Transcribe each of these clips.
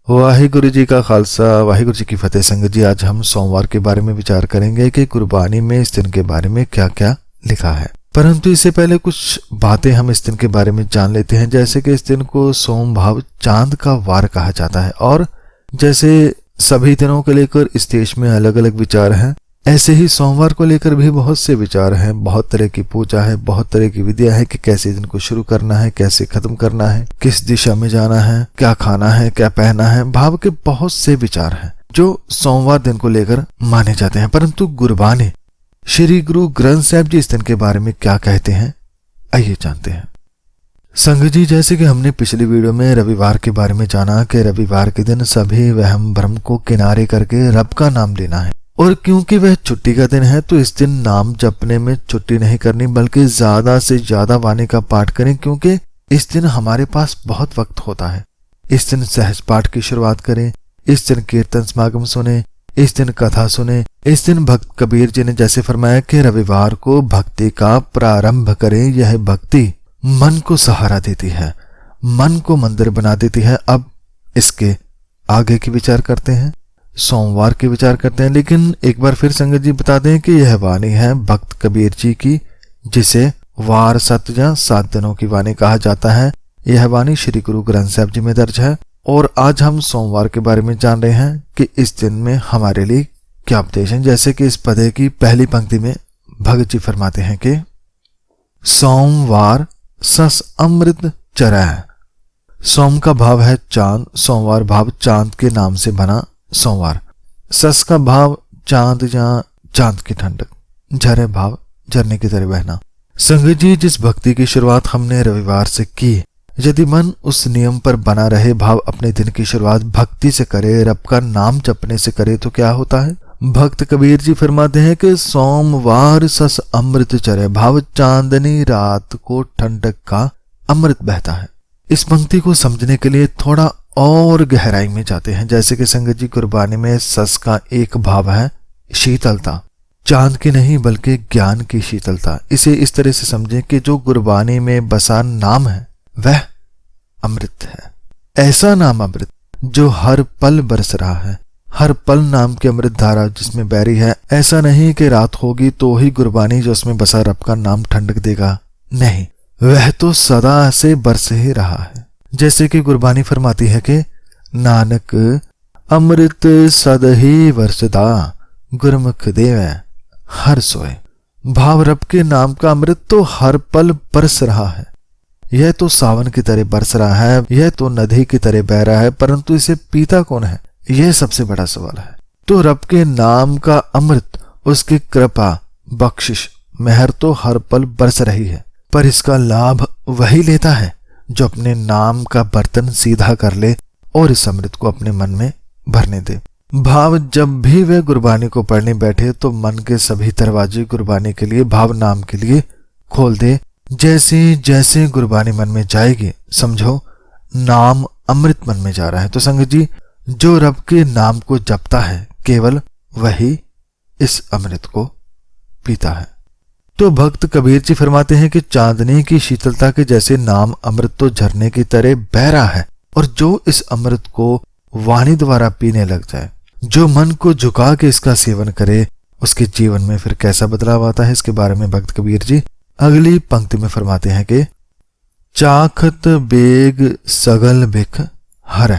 वाहिगुरु जी का खालसा वाहिगुरु जी की फतेह। संगत जी, आज हम सोमवार के बारे में विचार करेंगे कि गुरबानी में इस दिन के बारे में क्या क्या लिखा है। परंतु इससे पहले कुछ बातें हम इस दिन के बारे में जान लेते हैं। जैसे कि इस दिन को सोमभाव चांद का वार कहा जाता है, और जैसे सभी दिनों को लेकर इस देश में अलग अलग विचार हैं, ऐसे ही सोमवार को लेकर भी बहुत से विचार हैं। बहुत तरह की पूजा है, बहुत तरह की विधियां है कि कैसे दिन को शुरू करना है, कैसे खत्म करना है, किस दिशा में जाना है, क्या खाना है, क्या पहनना है। भाव के बहुत से विचार हैं जो सोमवार दिन को लेकर माने जाते हैं। परंतु गुरबानी श्री गुरु ग्रंथ साहिब जी इस दिन के बारे में क्या कहते हैं, आइए जानते हैं। संगत जी, जैसे कि हमने पिछली वीडियो में रविवार के बारे में जाना कि रविवार के दिन सभी वहम भ्रम को किनारे करके रब का नाम लेना है, और क्योंकि वह छुट्टी का दिन है तो इस दिन नाम जपने में छुट्टी नहीं करनी, बल्कि ज्यादा से ज्यादा वाणी का पाठ करें, क्योंकि इस दिन हमारे पास बहुत वक्त होता है। इस दिन सहज पाठ की शुरुआत करें, इस दिन कीर्तन समागम सुने, इस दिन कथा सुने। इस दिन भक्त कबीर जी ने जैसे फरमाया कि रविवार को भक्ति का प्रारंभ करें, यह भक्ति मन को सहारा देती है, मन को मंदिर बना देती है। अब इसके आगे की विचार करते हैं, सोमवार के विचार करते हैं। लेकिन एक बार फिर संगत जी बता दें कि यह वाणी है भक्त कबीर जी की, जिसे वार सत्य या 7 दिनों की वाणी कहा जाता है। यह वाणी श्री गुरु ग्रंथ साहिब जी में दर्ज है। और आज हम सोमवार के बारे में जान रहे हैं कि इस दिन में हमारे लिए क्या उपदेश है। जैसे कि इस पदे की पहली पंक्ति में भगत जी फरमाते हैं कि सोमवार सस अमृत चरह। सोम का भाव है चांद, सोमवार भाव चांद के नाम से बना सोमवार। सस का भाव चांद या चांद की ठंडक, झरे भाव झरने की तरह बहना। संगत जी, जिस भक्ति की शुरुआत हमने रविवार से की, यदि मन उस नियम पर बना रहे, भाव अपने दिन की शुरुआत भक्ति से करे, रब का नाम जपने से करे, तो क्या होता है। भक्त कबीर जी फरमाते हैं कि सोमवार सस अमृत चरे, भाव चांदनी रात को ठंडक का अमृत बहता है। इस पंक्ति को समझने के लिए थोड़ा और गहराई में जाते हैं। जैसे कि संगत जी, गुरबानी में सस का एक भाव है शीतलता, चांद की नहीं बल्कि ज्ञान की शीतलता। इसे इस तरह से समझें कि जो गुरबानी में बसा नाम है वह अमृत है। ऐसा नाम अमृत जो हर पल बरस रहा है, हर पल नाम की अमृत धारा जिसमें बहरी है। ऐसा नहीं कि रात होगी तो ही गुरबानी जो उसमें बसा रब का नाम ठंडक देगा, नहीं, वह तो सदा से बरस ही रहा है। जैसे कि गुरबानी फरमाती है कि नानक अमृत सद ही वर्षदा, गुरमुख देव हर सोए। भाव रब के नाम का अमृत तो हर पल बरस रहा है। यह तो सावन की तरह बरस रहा है, यह तो नदी की तरह बह रहा है, परंतु इसे पीता कौन है, यह सबसे बड़ा सवाल है। तो रब के नाम का अमृत, उसकी कृपा, बख्शिश, मेहर तो हर पल बरस रही है, पर इसका लाभ वही लेता है जो अपने नाम का बर्तन सीधा कर ले और इस अमृत को अपने मन में भरने दे। भाव जब भी वे गुरबानी को पढ़ने बैठे तो मन के सभी दरवाजे गुरबानी के लिए, भाव नाम के लिए खोल दे। जैसे जैसे गुरबानी मन में जाएगी, समझो नाम अमृत मन में जा रहा है। तो संगत जी, जो रब के नाम को जपता है केवल वही इस अमृत को पीता है। तो भक्त कबीर जी फरमाते हैं कि चांदनी की शीतलता के जैसे नाम अमृत तो झरने की तरह बह रहा है, और जो इस अमृत को वाणी द्वारा पीने लग जाए, जो मन को झुका के इसका सेवन करे, उसके जीवन में फिर कैसा बदलाव आता है, इसके बारे में भक्त कबीर जी अगली पंक्ति में फरमाते हैं कि चाखत बेग सगल बिख हर।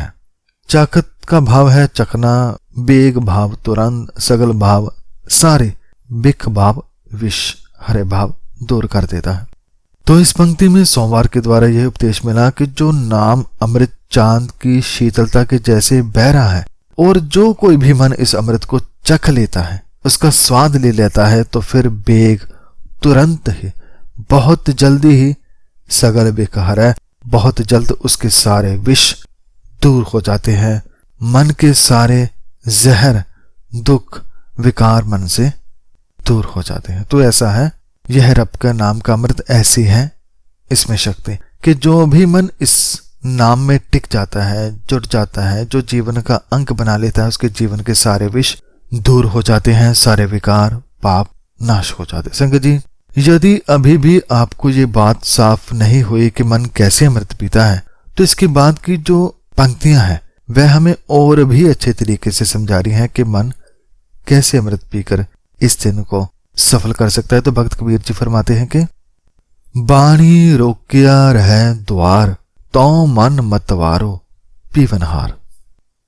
चाखत का भाव है चखना, बेग भाव तुरंत, सगल भाव सारे, बिख भाव विष, हरे भाव दूर कर देता है। तो इस पंक्ति में सोमवार के द्वारा यह उपदेश मिला कि जो नाम अमृत चांद की शीतलता के जैसे बह रहा है, और जो कोई भी मन इस अमृत को चख लेता है, उसका स्वाद ले लेता है, तो फिर बेग तुरंत ही, बहुत जल्दी ही, सगल बेकहर है, बहुत जल्द उसके सारे विष दूर हो जाते हैं। मन के सारे जहर, दुख, विकार मन से दूर हो जाते हैं। तो ऐसा है, यह रब का नाम का अमृत ऐसी है इसमें शक्ति कि जो भी मन इस नाम में टिक जाता है, जुट जाता है, जो जीवन का अंक बना लेता है, उसके जीवन के सारे विष दूर हो जाते हैं, सारे विकार पाप नाश हो जाते हैं। संगत जी, यदि अभी भी आपको ये बात साफ नहीं हुई कि मन कैसे अमृत पीता है, तो इसके बाद की जो पंक्तियां हैं वह हमें और भी अच्छे तरीके से समझा रही हैं कि मन कैसे अमृत पीकर इस दिन को सफल कर सकता है। तो भक्त कबीर जी फरमाते हैं कि बाणी रोकिया रहे द्वार, तो मन मतवारो पीवनहार।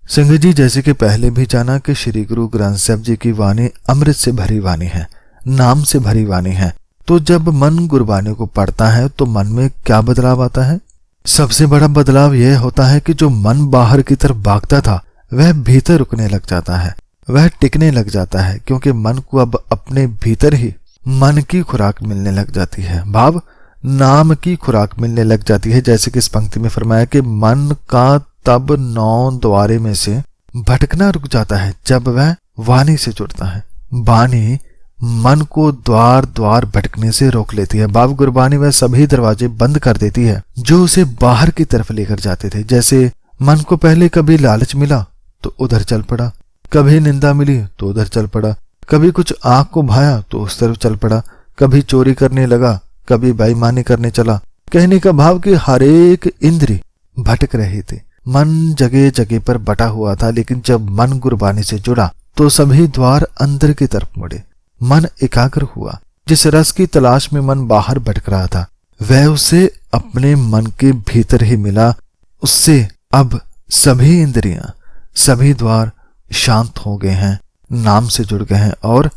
संगत जी, जैसे कि पहले भी जाना कि श्री गुरु ग्रंथ साहब जी की वाणी अमृत से भरी वाणी है, नाम से भरी वाणी है। तो जब मन गुरबानी को पढ़ता है तो मन में क्या बदलाव आता है? सबसे बड़ा बदलाव यह होता है कि जो मन बाहर की तरफ भागता था वह भीतर रुकने लग जाता है, वह टिकने लग जाता है, क्योंकि मन को अब अपने भीतर ही मन की खुराक मिलने लग जाती है, भाव नाम की खुराक मिलने लग जाती है। जैसे कि इस पंक्ति में फरमाया कि मन का तब 9 द्वारे में से भटकना रुक जाता है जब वह वाणी से जुड़ता है। वाणी मन को द्वार द्वार भटकने से रोक लेती है। भाव गुरबानी वह सभी दरवाजे बंद कर देती है जो उसे बाहर की तरफ लेकर जाते थे। जैसे मन को पहले कभी लालच मिला तो उधर चल पड़ा, कभी निंदा मिली तो उधर चल पड़ा, कभी कुछ आंख को भाया तो उस तरफ चल पड़ा, कभी चोरी करने लगा, कभी बेईमानी करने चला। कहने का भाव कि हर एक इंद्री भटक रहे थे, मन जगह जगह पर बटा हुआ था। लेकिन जब मन गुरबानी से जुड़ा तो सभी द्वार अंदर की तरफ मुड़े, मन एकाग्र हुआ। जिस रस की तलाश में मन बाहर भटक रहा था वह उसे अपने मन के भीतर ही मिला। उससे अब सभी इंद्रियां, सभी द्वार शांत हो गए हैं, नाम से जुड़ गए हैं। और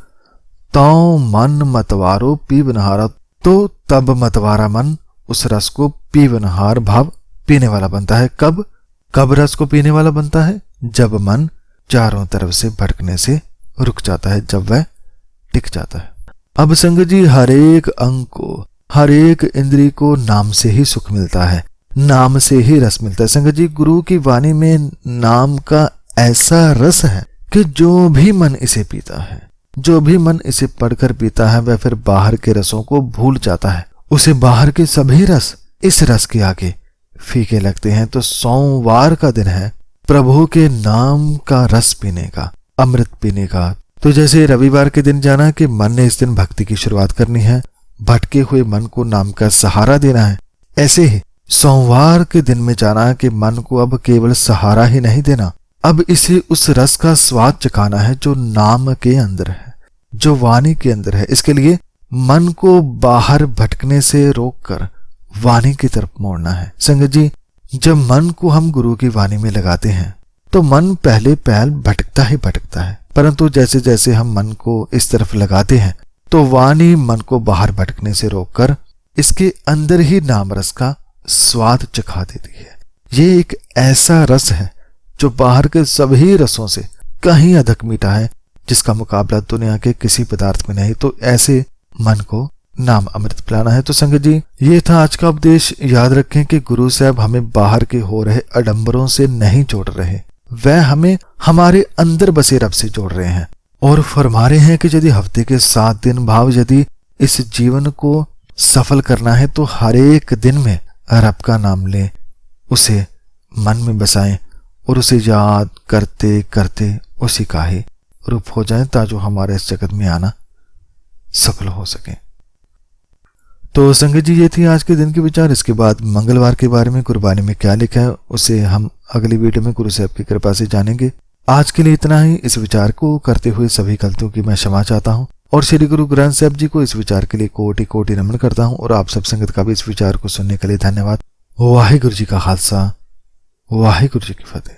तो मन मतवारो पीवनहारा, तो तब मतवारा मन उस रस को पीवनहार भाव पीने वाला बनता है। कब रस को पीने वाला बनता है? जब मन चारों तरफ से भटकने से रुक जाता है, जब वह टिक जाता है। अब संगत जी, हर एक अंग को, हर एक इंद्री को नाम से ही सुख मिलता है, नाम से ही रस मिलता है। संगत जी, गुरु की वाणी में नाम का ऐसा रस है कि जो भी मन इसे पीता है, जो भी मन इसे पढ़कर पीता है, वह फिर बाहर के रसों को भूल जाता है। उसे बाहर के सभी रस इस रस के आगे फीके लगते हैं। तो सोमवार का दिन है प्रभु के नाम का रस पीने का, अमृत पीने का। तो जैसे रविवार के दिन जाना कि मन ने इस दिन भक्ति की शुरुआत करनी है, भटके हुए मन को नाम का सहारा देना है, ऐसे ही सोमवार के दिन में जाना कि मन को अब केवल सहारा ही नहीं देना, अब इसे उस रस का स्वाद चखाना है जो नाम के अंदर है, जो वाणी के अंदर है। इसके लिए मन को बाहर भटकने से रोककर वाणी की तरफ मोड़ना है। संगत जी, जब मन को हम गुरु की वाणी में लगाते हैं तो मन पहले पहल भटकता ही भटकता है, परंतु जैसे जैसे हम मन को इस तरफ लगाते हैं तो वाणी मन को बाहर भटकने से रोककर इसके अंदर ही नाम रस का स्वाद चखा देती है। ये एक ऐसा रस है जो बाहर के सभी रसों से कहीं अधिक मीठा है, जिसका मुकाबला दुनिया के किसी पदार्थ में नहीं। तो ऐसे मन को नाम अमृत पिलाना है। तो संगत जी, ये था आज का उपदेश। याद रखें कि गुरु साहब हमें बाहर के हो रहे आडंबरों से नहीं जोड़ रहे, वह हमें हमारे अंदर बसे रब से जोड़ रहे हैं और फरमा रहे हैं कि यदि हफ्ते के 7 दिन भाव यदि इस जीवन को सफल करना है तो हर एक दिन में रब का नाम लें, उसे मन में बसाएं और उसे याद करते करते उसी का ही रूप हो जाएं, ताकि हमारे इस जगत में आना सफल हो सके। तो संगत जी, ये थी आज के दिन के विचार। इसके बाद मंगलवार के बारे में गुरबानी में क्या लिखा है उसे हम अगली वीडियो में गुरु साहब की कृपा से जानेंगे। आज के लिए इतना ही। इस विचार को करते हुए सभी गलतियों की मैं क्षमा चाहता हूँ और श्री गुरु ग्रंथ साहब जी को इस विचार के लिए कोटि कोटि नमन करता हूँ और आप सब संगत का भी इस विचार को सुनने के लिए धन्यवाद। वाहिगुरु जी का खालसा, वाहिगुरु जी की फतेह।